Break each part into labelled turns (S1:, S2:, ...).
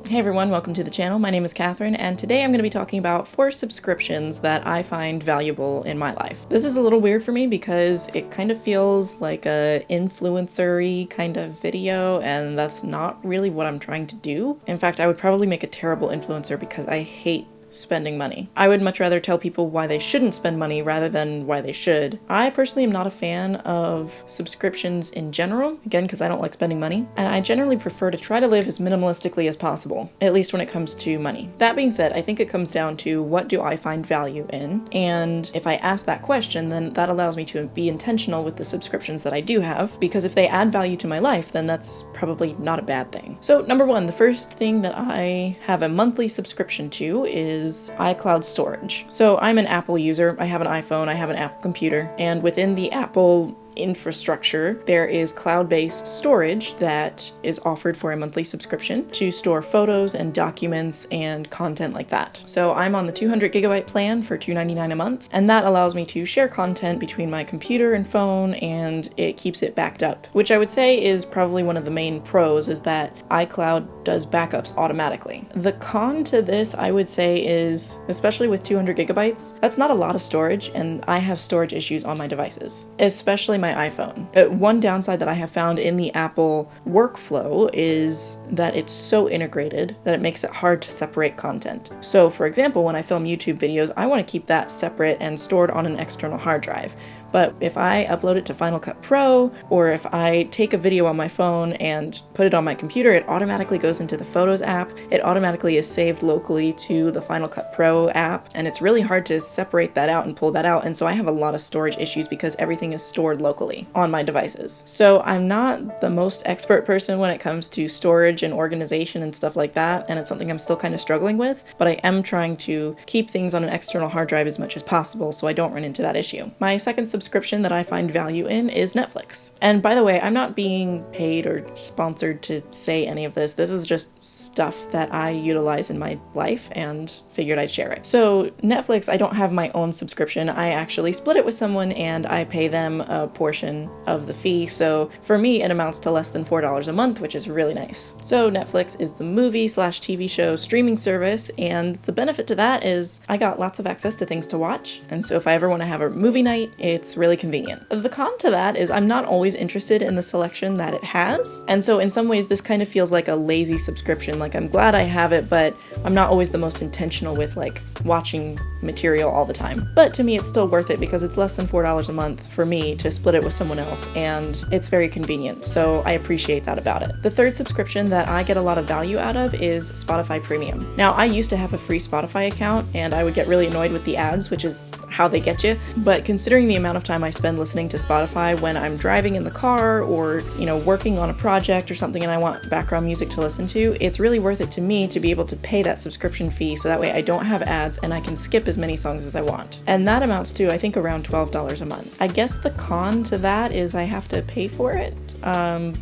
S1: Hey everyone, welcome to the channel. My name is Catherine, and today I'm going to be talking about 4 subscriptions that I find valuable in my life. This is a little weird for me because it kind of feels like a influencer-y kind of video, and that's not really what I'm trying to do. In fact, I would probably make a terrible influencer because I hate spending money. I would much rather tell people why they shouldn't spend money rather than why they should. I personally am not a fan of subscriptions in general, again because I don't like spending money, and I generally prefer to try to live as minimalistically as possible, at least when it comes to money. That being said, I think it comes down to what do I find value in, and if I ask that question, then that allows me to be intentional with the subscriptions that I do have, because if they add value to my life, then that's probably not a bad thing. So number 1, the first thing that I have a monthly subscription to is iCloud storage. So I'm an Apple user, I have an iPhone, I have an Apple computer, and within the Apple infrastructure, there is cloud-based storage that is offered for a monthly subscription to store photos and documents and content like that. So I'm on the 200 gigabyte plan for $2.99 a month, and that allows me to share content between my computer and phone, and it keeps it backed up, which I would say is probably one of the main pros, is that iCloud does backups automatically. The con to this, I would say, is, especially with 200 gigabytes, that's not a lot of storage, and I have storage issues on my devices, especially my iPhone. One downside that I have found in the Apple workflow is that it's so integrated that it makes it hard to separate content. So for example, when I film YouTube videos, I want to keep that separate and stored on an external hard drive. But if I upload it to Final Cut Pro, or if I take a video on my phone and put it on my computer, it automatically goes into the Photos app. It automatically is saved locally to the Final Cut Pro app, and it's really hard to separate that out and pull that out, and so I have a lot of storage issues because everything is stored locally on my devices. So I'm not the most expert person when it comes to storage and organization and stuff like that, and it's something I'm still kind of struggling with, but I am trying to keep things on an external hard drive as much as possible so I don't run into that issue. My second subscription that I find value in is Netflix. And by the way, I'm not being paid or sponsored to say any of this. This is just stuff that I utilize in my life and figured I'd share it. So Netflix, I don't have my own subscription. I actually split it with someone and I pay them a portion of the fee. So for me, it amounts to less than $4 a month, which is really nice. So Netflix is the movie/TV show streaming service, and the benefit to that is I got lots of access to things to watch. And so if I ever want to have a movie night, it's really convenient. The con to that is I'm not always interested in the selection that it has. And so in some ways, this kind of feels like a lazy subscription. Like, I'm glad I have it, but I'm not always the most intentional with like watching material all the time. But to me, it's still worth it because it's less than $4 a month for me to split it with someone else, and it's very convenient. So I appreciate that about it. The third subscription that I get a lot of value out of is Spotify Premium. Now, I used to have a free Spotify account and I would get really annoyed with the ads, which is how they get you. But considering the amount of time I spend listening to Spotify when I'm driving in the car or, working on a project or something and I want background music to listen to, it's really worth it to me to be able to pay that subscription fee so that way I don't have ads and I can skip as many songs as I want. And that amounts to, I think, around $12 a month. I guess the con to that is I have to pay for it.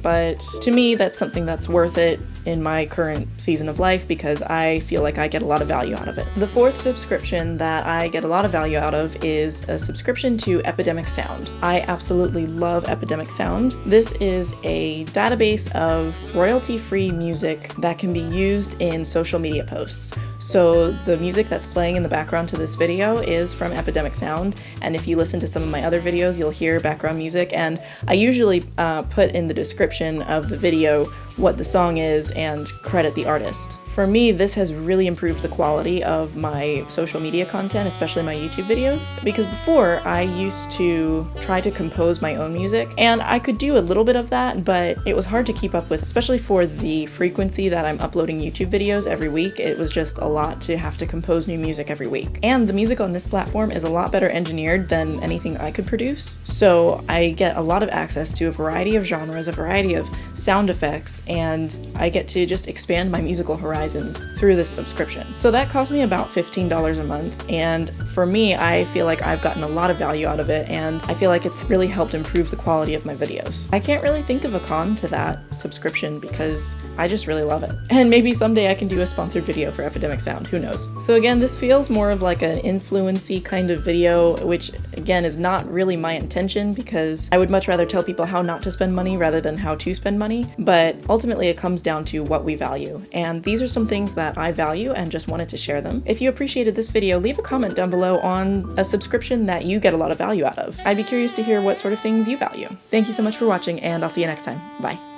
S1: But to me, that's something that's worth it in my current season of life because I feel like I get a lot of value out of it. The fourth subscription that I get a lot of value out of is a subscription to Epidemic Sound. I absolutely love Epidemic Sound. This is a database of royalty-free music that can be used in social media posts. So the music that's playing in the background to this video is from Epidemic Sound, and if you listen to some of my other videos, you'll hear background music, and I usually put in the description of the video what the song is and credit the artist. For me, this has really improved the quality of my social media content, especially my YouTube videos, because before I used to try to compose my own music, and I could do a little bit of that, but it was hard to keep up with, especially for the frequency that I'm uploading YouTube videos every week. It was just a lot to have to compose new music every week. And the music on this platform is a lot better engineered than anything I could produce, so I get a lot of access to a variety of genres, a variety of sound effects, and I get to just expand my musical horizons through this subscription. So that cost me about $15 a month, and for me, I feel like I've gotten a lot of value out of it, and I feel like it's really helped improve the quality of my videos. I can't really think of a con to that subscription because I just really love it. And maybe someday I can do a sponsored video for Epidemic Sound, who knows? So again, this feels more of like an influence-y kind of video, which again is not really my intention because I would much rather tell people how not to spend money rather than how to spend money, but ultimately it comes down to what we value. And these are some things that I value and just wanted to share them. If you appreciated this video, leave a comment down below on a subscription that you get a lot of value out of. I'd be curious to hear what sort of things you value. Thank you so much for watching, and I'll see you next time. Bye.